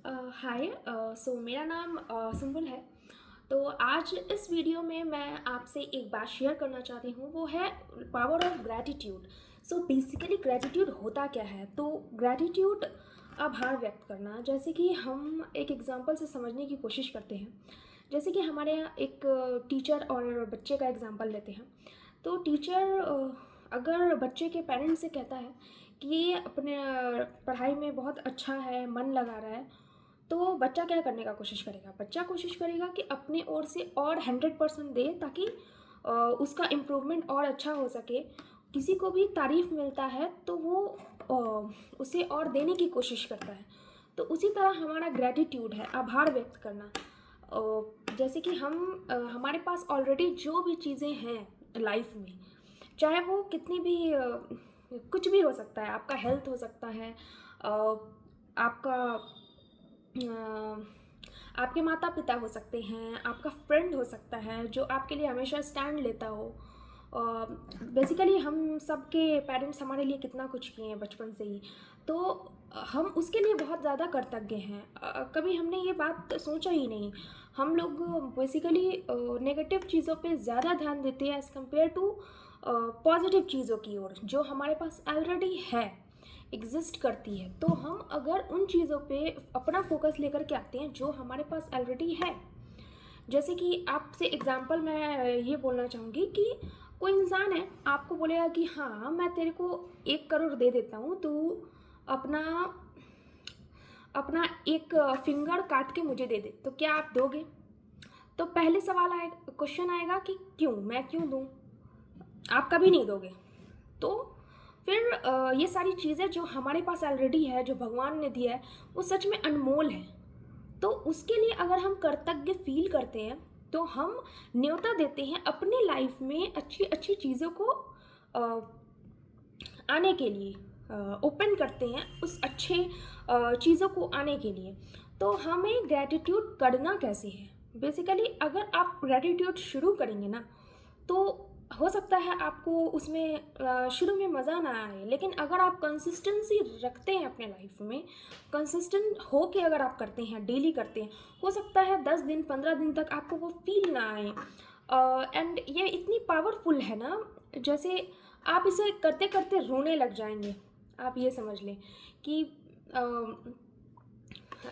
हाय। मेरा नाम सुम्बुल है। तो आज इस वीडियो में मैं आपसे एक बात शेयर करना चाहती हूँ, वो है power of gratitude. Basically gratitude होता क्या है? तो ग्रैटिट्यूड आभार व्यक्त करना, जैसे कि हम एक एग्जांपल से समझने की कोशिश करते हैं। जैसे कि हमारे यहाँ एक टीचर और बच्चे का एग्जांपल लेते हैं। तो टीचर अगर बच्चे के पेरेंट्स से कहता है कि ये अपने पढ़ाई में बहुत अच्छा है, मन लगा रहा है, तो बच्चा क्या करने का कोशिश करेगा? बच्चा कोशिश करेगा कि अपने ओर से और 100% दे, ताकि उसका इम्प्रूवमेंट और अच्छा हो सके। किसी को भी तारीफ़ मिलता है तो वो उसे और देने की कोशिश करता है। तो उसी तरह हमारा ग्रैटिट्यूड है, आभार व्यक्त करना। जैसे कि हमारे पास ऑलरेडी जो भी चीज़ें हैं लाइफ में, चाहे वो कितनी भी कुछ भी हो सकता है। आपका हेल्थ हो सकता है, आपका आपके माता पिता हो सकते हैं, आपका फ्रेंड हो सकता है जो आपके लिए हमेशा स्टैंड लेता हो। बेसिकली हम सब के पेरेंट्स हमारे लिए कितना कुछ किए हैं बचपन से ही, तो हम उसके लिए बहुत ज़्यादा कृतज्ञ हैं। कभी हमने ये बात सोचा ही नहीं। हम लोग बेसिकली नेगेटिव चीज़ों पे ज़्यादा ध्यान देते हैं एज़ कम्पेयर टू पॉजिटिव चीज़ों की ओर, जो हमारे पास ऑलरेडी है, एग्जिस्ट करती है। तो हम अगर उन चीज़ों पे अपना फोकस लेकर के आते हैं जो हमारे पास ऑलरेडी है। जैसे कि आपसे एग्जांपल मैं ये बोलना चाहूँगी कि कोई इंसान है, आपको बोलेगा कि हाँ मैं तेरे को 1 करोड़ दे देता हूँ, तू अपना अपना एक फिंगर काट के मुझे दे दे, तो क्या आप दोगे? तो पहले सवाल आएगा, क्वेश्चन आएगा कि क्यों, मैं क्यों दूँ? आप कभी नहीं दोगे। तो फिर ये सारी चीज़ें जो हमारे पास ऑलरेडी है, जो भगवान ने दिया है, वो सच में अनमोल है। तो उसके लिए अगर हम कृतज्ञ फील करते हैं, तो हम न्योता देते हैं अपनी लाइफ में अच्छी अच्छी चीज़ों को अ, आने के लिए, ओपन करते हैं उस अच्छे चीज़ों को आने के लिए। तो हमें ग्रैटिट्यूड करना कैसे है? बेसिकली अगर आप ग्रैटिट्यूड शुरू करेंगे ना, तो हो सकता है आपको उसमें शुरू में मज़ा ना आए, लेकिन अगर आप कंसिस्टेंसी रखते हैं अपने लाइफ में, कंसिस्टेंट हो के अगर आप करते हैं, डेली करते हैं, हो सकता है 10 दिन 15 दिन तक आपको वो फील ना आए। एंड ये इतनी पावरफुल है ना, जैसे आप इसे करते करते रोने लग जाएंगे। आप ये समझ लें कि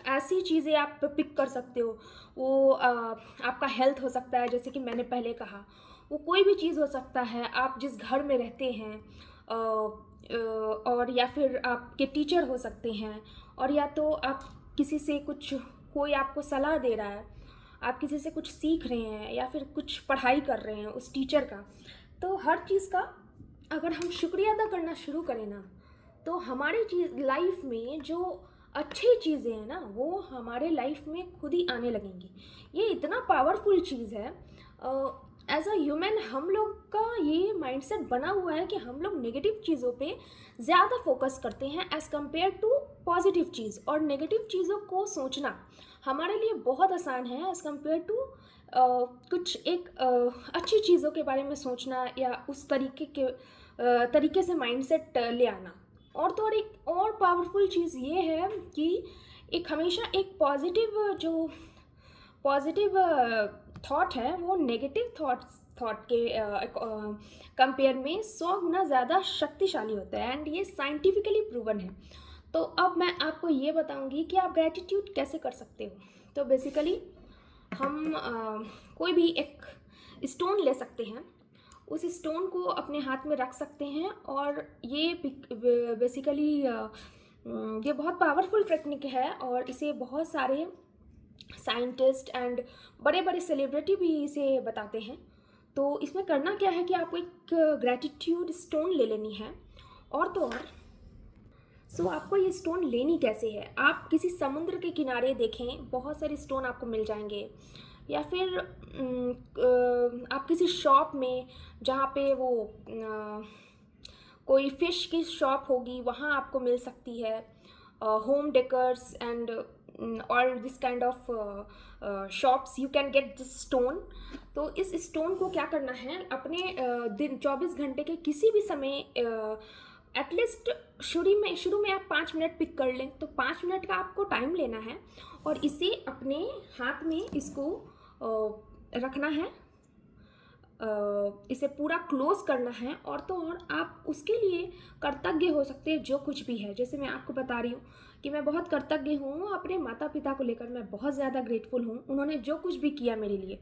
ऐसी चीज़ें आप पिक कर सकते हो। वो आपका हेल्थ हो सकता है, जैसे कि मैंने पहले कहा। वो कोई भी चीज़ हो सकता है, आप जिस घर में रहते हैं, और या फिर आपके टीचर हो सकते हैं, और या तो आप किसी से कुछ, कोई आपको सलाह दे रहा है, आप किसी से कुछ सीख रहे हैं या फिर कुछ पढ़ाई कर रहे हैं उस टीचर का। तो हर चीज़ का अगर हम शुक्रिया अदा करना शुरू करें ना, तो हमारी चीज़ लाइफ में जो अच्छी चीज़ें हैं ना, वो हमारे लाइफ में खुद ही आने लगेंगी। ये इतना पावरफुल चीज़ है। एज अ ह्यूमन हम लोग का ये माइंडसेट बना हुआ है कि हम लोग नेगेटिव चीज़ों पे ज़्यादा फोकस करते हैं एज़ कम्पेयर टू पॉजिटिव चीज़। और नेगेटिव चीज़ों को सोचना हमारे लिए बहुत आसान है एज़ कम्पेयर टू कुछ एक अच्छी चीज़ों के बारे में सोचना, या उस तरीके से माइंडसेट ले आना। और तो और एक और पावरफुल चीज़ ये है कि एक हमेशा एक पॉजिटिव थॉट है, वो नेगेटिव थॉट के कंपेयर में 100 गुना ज़्यादा शक्तिशाली होता है। एंड ये साइंटिफिकली प्रूवन है। तो अब मैं आपको ये बताऊंगी कि आप ग्रैटिट्यूड कैसे कर सकते हो। तो बेसिकली हम कोई भी एक स्टोन ले सकते हैं, उस स्टोन को अपने हाथ में रख सकते हैं, और ये बेसिकली ये बहुत पावरफुल टेक्निक है, और इसे बहुत सारे साइंटिस्ट एंड बड़े बड़े सेलिब्रिटी भी इसे बताते हैं। तो इसमें करना क्या है कि आपको एक ग्रैटिट्यूड स्टोन ले लेनी है। और तो और आपको ये स्टोन लेनी कैसे है? आप किसी समुद्र के किनारे देखें, बहुत सारे स्टोन आपको मिल जाएंगे। या फिर आप किसी शॉप में, जहाँ पे वो कोई फ़िश की शॉप होगी, वहाँ आपको मिल सकती है। होम डेकर्स एंड और this kind of shops you can get this stone. तो इस स्टोन को क्या करना है, अपने दिन 24 घंटे के किसी भी समय एटलीस्ट शुरू में आप 5 मिनट पिक कर लें, तो 5 मिनट का आपको टाइम लेना है और इसे अपने हाथ में इसको रखना है, इसे पूरा क्लोज करना है। और तो और आप उसके लिए कृतज्ञ हो सकते हैं जो कुछ भी है। जैसे मैं आपको बता रही हूँ कि मैं बहुत कृतज्ञ हूँ अपने माता पिता को लेकर, मैं बहुत ज़्यादा ग्रेटफुल हूँ, उन्होंने जो कुछ भी किया मेरे लिए।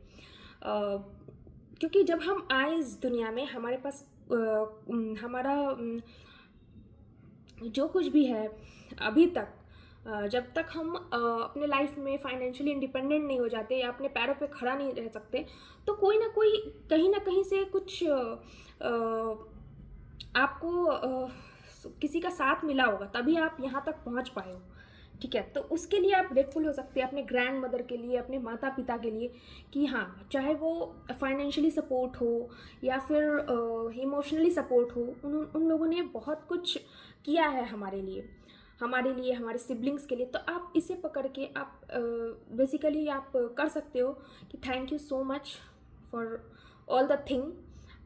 क्योंकि जब हम आए इस दुनिया में, हमारे पास हमारा जो कुछ भी है अभी तक, जब तक हम अपने लाइफ में फाइनेंशियली इंडिपेंडेंट नहीं हो जाते या अपने पैरों पे खड़ा नहीं रह सकते, तो कोई ना कोई कहीं ना कहीं से कुछ आपको किसी का साथ मिला होगा, तभी आप यहाँ तक पहुँच पाए हो। ठीक है, तो उसके लिए आप ग्रेटफुल हो सकते हैं अपने ग्रैंड मदर के लिए, अपने माता पिता के लिए, कि हाँ, चाहे वो फाइनेंशियली सपोर्ट हो या फिर इमोशनली सपोर्ट हो, उन लोगों ने बहुत कुछ किया है हमारे लिए, हमारे सिबलिंग्स के लिए। तो आप इसे पकड़ के आप बेसिकली आप कर सकते हो कि thank you so much for all the thing.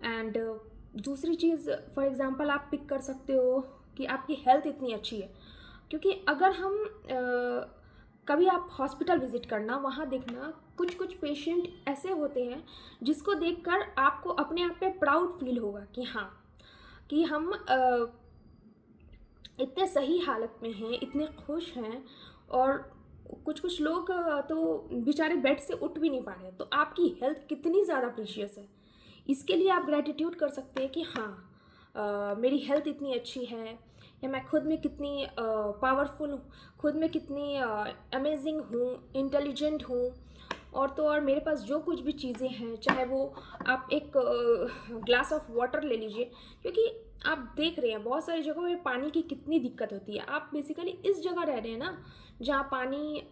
And दूसरी चीज़, फॉर एग्ज़ाम्पल, आप पिक कर सकते हो कि आपकी हेल्थ इतनी अच्छी है। क्योंकि अगर हम कभी आप हॉस्पिटल विज़िट करना, वहाँ देखना कुछ कुछ पेशेंट ऐसे होते हैं जिसको देखकर आपको अपने आप पे प्राउड फील होगा कि हाँ, कि हम इतने सही हालत में हैं, इतने खुश हैं। और कुछ कुछ लोग तो बेचारे बेड से उठ भी नहीं पा रहे हैं। तो आपकी हेल्थ कितनी ज़्यादा प्रीशियस है, इसके लिए आप ग्रैटिट्यूड कर सकते हैं कि हाँ, मेरी हेल्थ इतनी अच्छी है, या मैं खुद में कितनी पावरफुल हूँ, खुद में कितनी अमेजिंग हूँ, इंटेलिजेंट हूँ। और तो और मेरे पास जो कुछ भी चीज़ें हैं, चाहे वो आप एक ग्लास ऑफ वाटर ले लीजिए, क्योंकि आप देख रहे हैं बहुत सारी जगहों में पानी की कितनी दिक्कत होती है। आप बेसिकली इस जगह रह रहे हैं ना जहाँ पानी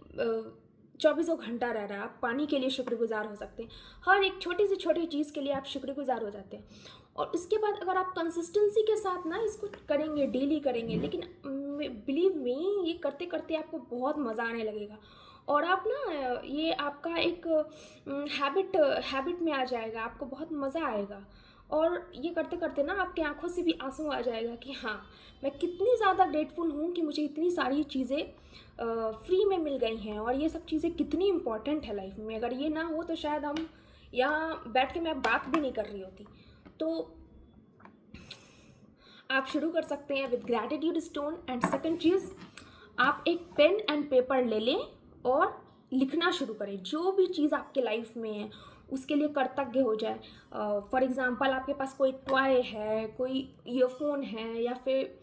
24 घंटा रह रहा है, आप पानी के लिए शुक्रगुजार हो सकते हैं। हर एक छोटी से छोटी चीज़ के लिए आप शुक्रगुजार हो जाते हैं। और उसके बाद अगर आप कंसिस्टेंसी के साथ ना इसको करेंगे, डेली करेंगे, लेकिन बिलीव मी, ये करते करते आपको बहुत मज़ा आने लगेगा। और आप ना, ये आपका एक हैबिट में आ जाएगा, आपको बहुत मज़ा आएगा। और ये करते करते ना आपकी आंखों से भी आंसू आ जाएगा कि हाँ, मैं कितनी ज़्यादा ग्रेटफुल हूँ कि मुझे इतनी सारी चीज़ें फ्री में मिल गई हैं। और ये सब चीज़ें कितनी इम्पॉर्टेंट है लाइफ में, अगर ये ना हो तो शायद हम यहाँ बैठ के मैं बात भी नहीं कर रही होती। तो आप शुरू कर सकते हैं with gratitude stone. And second चीज़, आप एक पेन एंड पेपर ले लें और लिखना शुरू करें। जो भी चीज़ आपके लाइफ में है उसके लिए कृतज्ञ हो जाए। फॉर एग्ज़ाम्पल, आपके पास कोई टॉय है, कोई ईयरफोन है, या फिर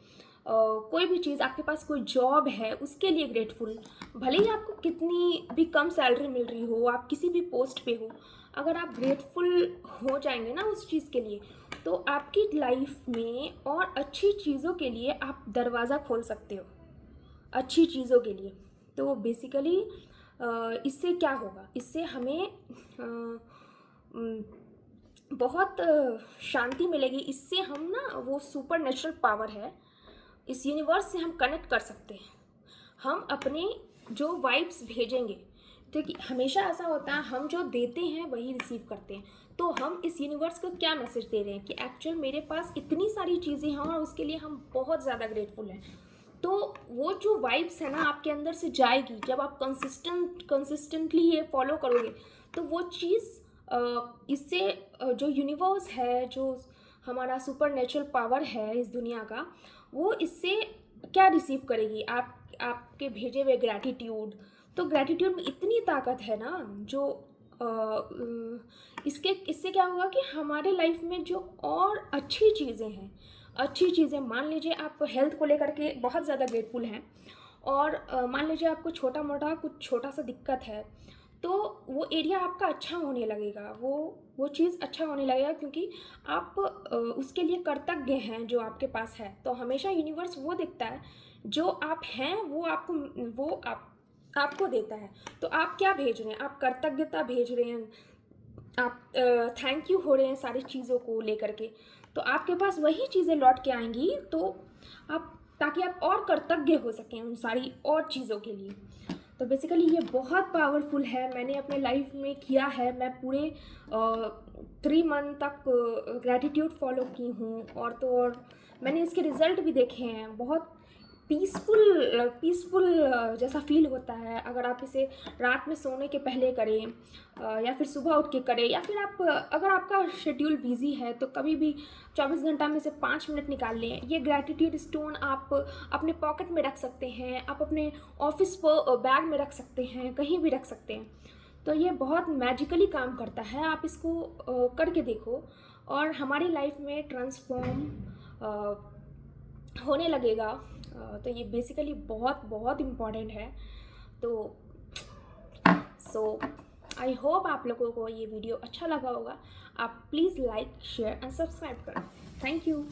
कोई भी चीज़, आपके पास कोई जॉब है, उसके लिए ग्रेटफुल। भले ही आपको कितनी भी कम सैलरी मिल रही हो, आप किसी भी पोस्ट पे हो, अगर आप ग्रेटफुल हो जाएंगे ना उस चीज़ के लिए, तो आपकी लाइफ में और अच्छी चीज़ों के लिए आप दरवाज़ा खोल सकते हो, अच्छी चीज़ों के लिए। तो बेसिकली इससे क्या होगा, इससे हमें बहुत शांति मिलेगी। इससे हम ना, वो सुपर नेचुरल पावर है, इस यूनिवर्स से हम कनेक्ट कर सकते हैं। हम अपने जो वाइब्स भेजेंगे, क्योंकि हमेशा ऐसा होता है, हम जो देते हैं वही रिसीव करते हैं। तो हम इस यूनिवर्स को क्या मैसेज दे रहे हैं कि एक्चुअल मेरे पास इतनी सारी चीज़ें हैं और उसके लिए हम बहुत ज़्यादा ग्रेटफुल हैं। तो वो जो वाइब्स है ना आपके अंदर से जाएगी, जब आप कंसिस्टेंटली ये फॉलो करोगे, तो वो चीज़ इससे जो यूनिवर्स है, जो हमारा सुपर नेचुरल पावर है इस दुनिया का, वो इससे क्या रिसीव करेगी, आपके भेजे हुए ग्रैटिट्यूड। तो ग्रैटिट्यूड में इतनी ताकत है ना, जो इससे क्या होगा कि हमारे लाइफ में जो और अच्छी चीज़ें हैं, अच्छी चीज़ें, मान लीजिए आप हेल्थ को लेकर के बहुत ज़्यादा ग्रेटफुल हैं, और मान लीजिए आपको कुछ छोटा सा दिक्कत है, तो वो एरिया आपका अच्छा होने लगेगा, वो चीज़ अच्छा होने लगेगा, क्योंकि आप उसके लिए कृतज्ञ हैं जो आपके पास है। तो हमेशा यूनिवर्स वो देखता है जो आप हैं, वो आपको देता है। तो आप क्या भेज रहे हैं, आप कृतज्ञता भेज रहे हैं, आप थैंक यू हो रहे हैं सारी चीज़ों को लेकर के, तो आपके पास वही चीज़ें लौट के आएंगी। तो आप, ताकि आप और कृतज्ञ हो सकें उन सारी और चीज़ों के लिए। तो बेसिकली ये बहुत पावरफुल है, मैंने अपने लाइफ में किया है। मैं पूरे 3 मंथ तक ग्रैटिट्यूड फॉलो की हूँ, और तो और मैंने इसके रिज़ल्ट भी देखे हैं। बहुत पीसफुल जैसा फील होता है अगर आप इसे रात में सोने के पहले करें, या फिर सुबह उठ के करें, या फिर आप अगर आपका शेड्यूल बिजी है तो कभी भी 24 घंटा में से 5 मिनट निकाल लें। ये ग्रैटिट्यूड स्टोन आप अपने पॉकेट में रख सकते हैं, आप अपने ऑफिस बैग में रख सकते हैं, कहीं भी रख सकते हैं। तो ये बहुत मैजिकली काम करता है, आप इसको करके देखो और हमारी लाइफ में ट्रांसफॉर्म होने लगेगा। तो ये बेसिकली बहुत बहुत इम्पॉर्टेंट है। तो सो आई होप आप लोगों को ये वीडियो अच्छा लगा होगा। आप please like, share and subscribe करें। Thank you.